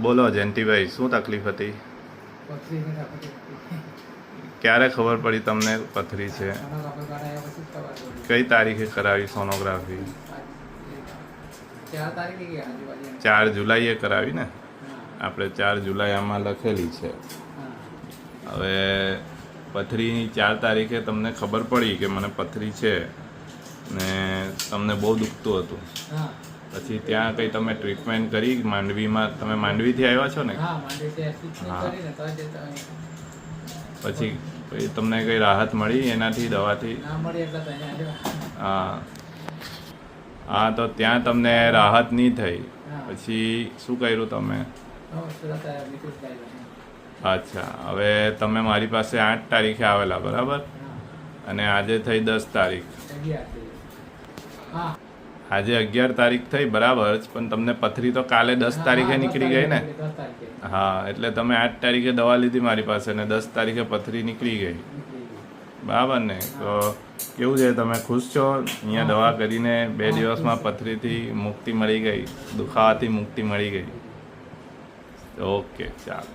બોલો જયંતિભાઈ, શું તકલીફ હતી? ક્યારે ખબર પડી તમને પથરી છે? કઈ તારીખે કરાવી સોનોગ્રાફી? 4 જુલાઈએ કરાવી ને? આપણે 4 જુલાઈ આમાં લખેલી છે. હવે પથરીની 4 તારીખે તમને ખબર પડી કે મને પથરી છે ને તમને બહુ દુખતું હતું. પછી ત્યાં કંઈ તમે ટ્રીટમેન્ટ કરી માંડવીમાં? તમે માંડવીથી આવ્યા છો ને? પછી તમને કંઈ રાહત મળી એનાથી, દવાથી? હા, તો ત્યાં તમને રાહત નહીં થઈ. પછી શું કર્યું તમે? અચ્છા, હવે તમે મારી પાસે 8 તારીખે આવેલા, બરાબર? અને આજે થઈ 10 તારીખ. આજે 11 તારીખ થઈ, બરાબર જ, પણ તમને પથરી તો કાલે 10 તારીખે નીકળી ગઈ ને? હા, એટલે તમે 8 તારીખે દવા લીધી મારી પાસે ને 10 તારીખે પથરી નીકળી ગઈ, બરાબર ને? તો કેવું છે, તમે ખુશ છો? અહીંયા દવા કરીને 2 દિવસમાં પથરીથી મુક્તિ મળી ગઈ, દુખાવાથી મુક્તિ મળી ગઈ. ઓકે, ચાલો.